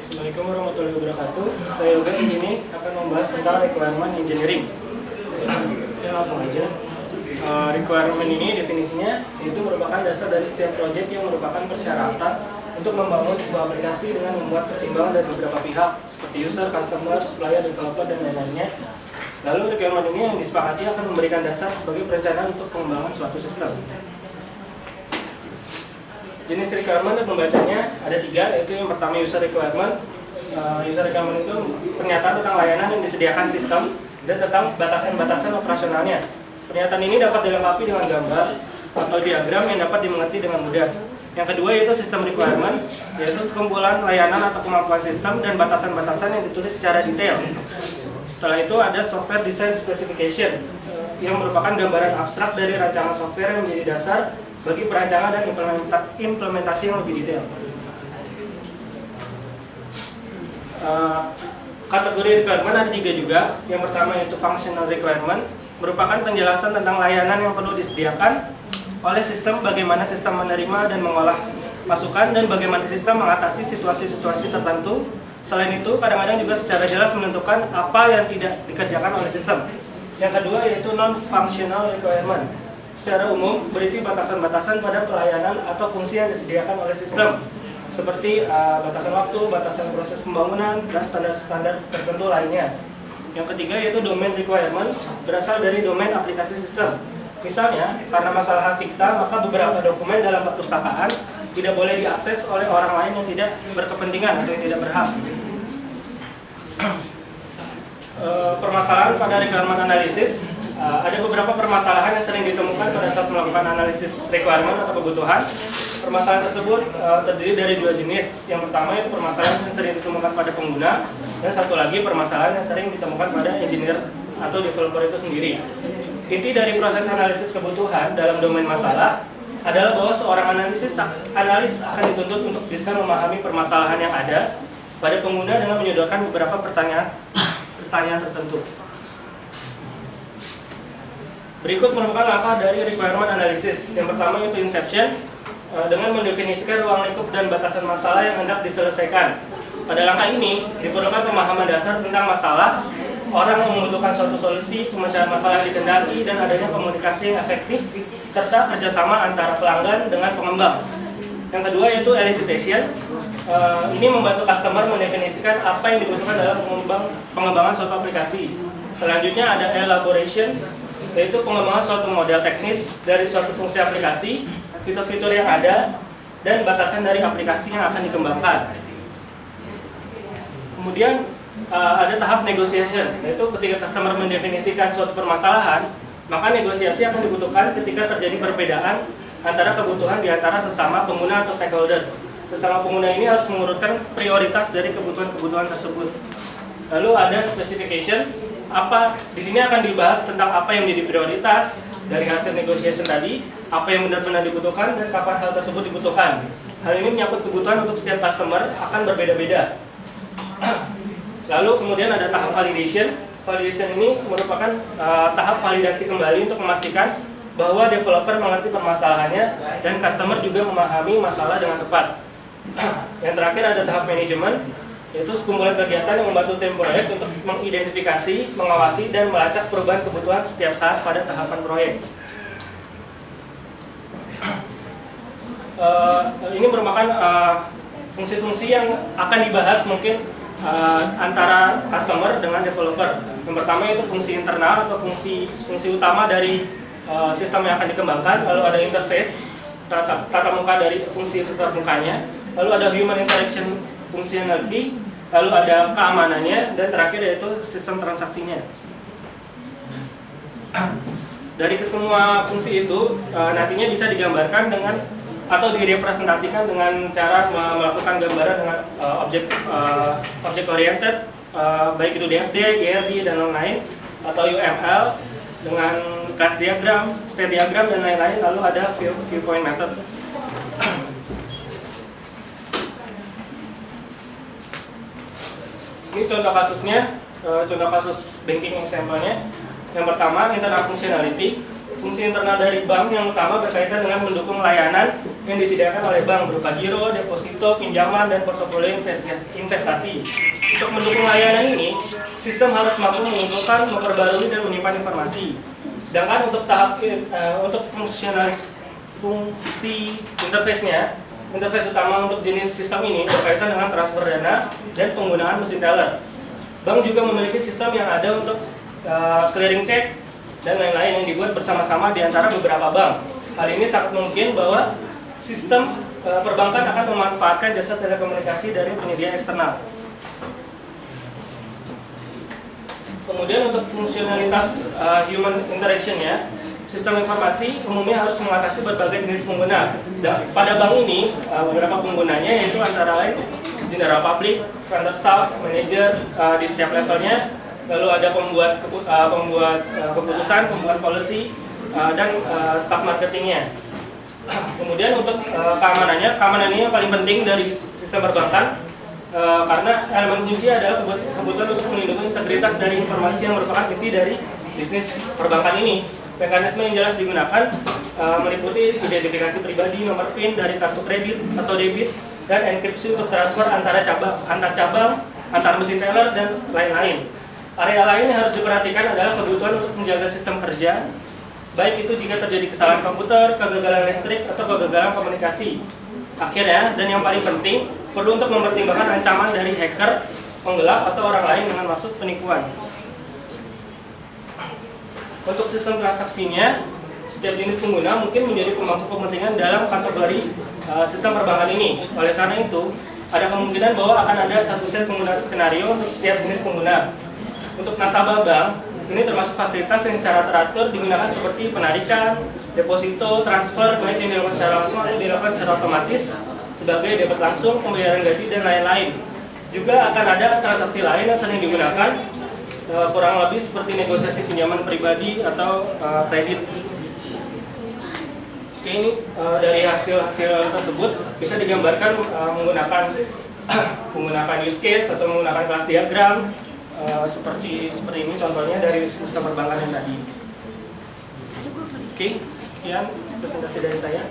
Assalamualaikum warahmatullahi wabarakatuh. Saya Yoga di sini akan membahas tentang requirement engineering. Ya, langsung aja. Requirement ini definisinya yaitu merupakan dasar dari setiap proyek yang merupakan persyaratan untuk membangun sebuah aplikasi dengan membuat pertimbangan dari beberapa pihak seperti user, customer, supplier, developer, dan lain-lainnya. Lalu requirement ini yang disepakati akan memberikan dasar sebagai perencanaan untuk pengembangan suatu sistem. Jenis requirement dan pembacanya ada 3, yaitu yang pertama user requirement. User requirement itu pernyataan tentang layanan yang disediakan sistem dan tentang batasan-batasan operasionalnya. Pernyataan ini dapat dilengkapi dengan gambar atau diagram yang dapat dimengerti dengan mudah. Yang kedua yaitu system requirement, yaitu sekumpulan layanan atau kemampuan sistem dan batasan-batasan yang ditulis secara detail. Setelah itu ada software design specification, yang merupakan gambaran abstrak dari rancangan software yang menjadi dasar bagi perancangan dan implementasi yang lebih detail. Kategori requirement ada 3 juga. Yang pertama yaitu functional requirement, merupakan penjelasan tentang layanan yang perlu disediakan oleh sistem, bagaimana sistem menerima dan mengolah masukan, dan bagaimana sistem mengatasi situasi-situasi tertentu. Selain itu, kadang-kadang juga secara jelas menentukan apa yang tidak dikerjakan oleh sistem. Yang kedua yaitu non-functional requirement, secara umum berisi batasan-batasan pada pelayanan atau fungsi yang disediakan oleh sistem, seperti batasan waktu, batasan proses pembangunan, dan standar-standar tertentu lainnya. Yang ketiga yaitu domain requirement, berasal dari domain aplikasi sistem. Misalnya, karena masalah hak cipta, maka beberapa dokumen dalam perpustakaan tidak boleh diakses oleh orang lain yang tidak berkepentingan atau yang tidak berhak. Permasalahan pada requirement analysis, ada beberapa permasalahan yang sering ditemukan pada saat melakukan analisis requirement atau kebutuhan. Permasalahan tersebut terdiri dari 2 jenis. Yang pertama itu permasalahan yang sering ditemukan pada pengguna, dan satu lagi permasalahan yang sering ditemukan pada engineer atau developer itu sendiri. Inti dari proses analisis kebutuhan dalam domain masalah adalah bahwa seorang analis akan dituntut untuk bisa memahami permasalahan yang ada pada pengguna dengan menyodorkan beberapa pertanyaan tertentu. Berikut merupakan langkah dari requirement analysis. Yang pertama yaitu inception, dengan mendefinisikan ruang lingkup dan batasan masalah yang hendak diselesaikan. Pada langkah ini diperlukan pemahaman dasar tentang masalah, orang yang membutuhkan suatu solusi, pemecahan masalah yang dikendaki, dan adanya komunikasi yang efektif serta kerjasama antara pelanggan dengan pengembang. Yang kedua yaitu elicitation. Ini membantu customer mendefinisikan apa yang dibutuhkan dalam pengembangan suatu aplikasi. Selanjutnya ada elaboration, yaitu pengembangan suatu model teknis dari suatu fungsi aplikasi, fitur-fitur yang ada, dan batasan dari aplikasi yang akan dikembangkan. Kemudian ada tahap negotiation, yaitu ketika customer mendefinisikan suatu permasalahan, maka negosiasi akan dibutuhkan ketika terjadi perbedaan antara kebutuhan di antara sesama pengguna atau stakeholder. Sesama pengguna ini harus mengurutkan prioritas dari kebutuhan-kebutuhan tersebut. Lalu ada specification, di sini akan dibahas tentang apa yang menjadi prioritas dari hasil negotiation tadi, apa yang benar-benar dibutuhkan, dan kapan hal tersebut dibutuhkan. Hal ini menyangkut kebutuhan untuk setiap customer akan berbeda-beda. Lalu kemudian ada tahap validation. Validation ini merupakan tahap validasi kembali untuk memastikan bahwa developer mengerti permasalahannya dan customer juga memahami masalah dengan tepat. Yang terakhir ada tahap manajemen, yaitu sekumpulan kegiatan yang membantu tim proyek untuk mengidentifikasi, mengawasi, dan melacak perubahan kebutuhan setiap saat pada tahapan proyek. Ini merupakan fungsi-fungsi yang akan dibahas mungkin antara customer dengan developer. Yang pertama itu fungsi internal atau fungsi utama dari sistem yang akan dikembangkan. Lalu ada interface, tata muka dari fungsi fitur mukanya. Lalu ada human interaction functionality. Lalu ada keamanannya, dan terakhir yaitu sistem transaksinya. Dari kesemua fungsi itu nantinya bisa digambarkan dengan atau direpresentasikan dengan cara melakukan gambaran dengan object oriented, baik itu DFD, GRD, dan lain-lain, atau UML dengan class diagram, state diagram, dan lain-lain. Lalu ada viewpoint method. Ini contoh kasusnya, contoh kasus banking example-nya. Yang pertama, internal functionality. Fungsi internal dari bank yang utama berkaitan dengan mendukung layanan yang disediakan oleh bank berupa giro, deposito, pinjaman, dan portofolio investasi. Untuk mendukung layanan ini, sistem harus mampu mengumpulkan, memperbarui, dan menyimpan informasi. Sedangkan untuk untuk fungsi interface-nya, interface utama untuk jenis sistem ini berkaitan dengan transfer dana dan penggunaan mesin teller. Bank juga memiliki sistem yang ada untuk clearing check dan lain-lain yang dibuat bersama-sama di antara beberapa bank. Hal ini sangat mungkin bahwa sistem perbankan akan memanfaatkan jasa telekomunikasi dari penyedia eksternal. Kemudian untuk fungsionalitas human interaction-nya, sistem informasi umumnya harus mengatasi berbagai jenis pengguna. Pada bank ini, beberapa penggunanya yaitu antara lain general public, kantor staff, manajer di setiap levelnya, lalu ada pembuat keputusan, pembuat policy, dan staff marketingnya. Kemudian untuk keamanannya yang paling penting dari sistem perbankan karena elemen kunci adalah kebutuhan untuk melindungi integritas dari informasi yang merupakan inti dari bisnis perbankan ini. Mekanisme yang jelas digunakan meliputi identifikasi pribadi, nomor PIN dari kartu kredit atau debit, dan enkripsi untuk transfer antar cabang, antar mesin teller, dan lain-lain. Area lain yang harus diperhatikan adalah kebutuhan untuk menjaga sistem kerja, baik itu jika terjadi kesalahan komputer, kegagalan listrik, atau kegagalan komunikasi. Akhirnya, dan yang paling penting, perlu untuk mempertimbangkan ancaman dari hacker, penggelap, atau orang lain dengan maksud penipuan. Untuk sistem transaksinya, setiap jenis pengguna mungkin menjadi pemangku kepentingan dalam kategori sistem perbankan ini. Oleh karena itu, ada kemungkinan bahwa akan ada satu set pengguna skenario untuk setiap jenis pengguna. Untuk nasabah bank, ini termasuk fasilitas yang secara teratur digunakan seperti penarikan, deposito, transfer, baik yang dilakukan secara langsung atau dilakukan secara otomatis sebagai debit langsung, pembayaran gaji, dan lain-lain. Juga akan ada transaksi lain yang sering digunakan, kurang lebih seperti negosiasi pinjaman pribadi atau kredit. Oke, ini dari hasil-hasil tersebut bisa digambarkan menggunakan use case atau menggunakan kelas diagram seperti ini contohnya dari sistem perbankan yang tadi. Oke, sekian presentasi dari saya.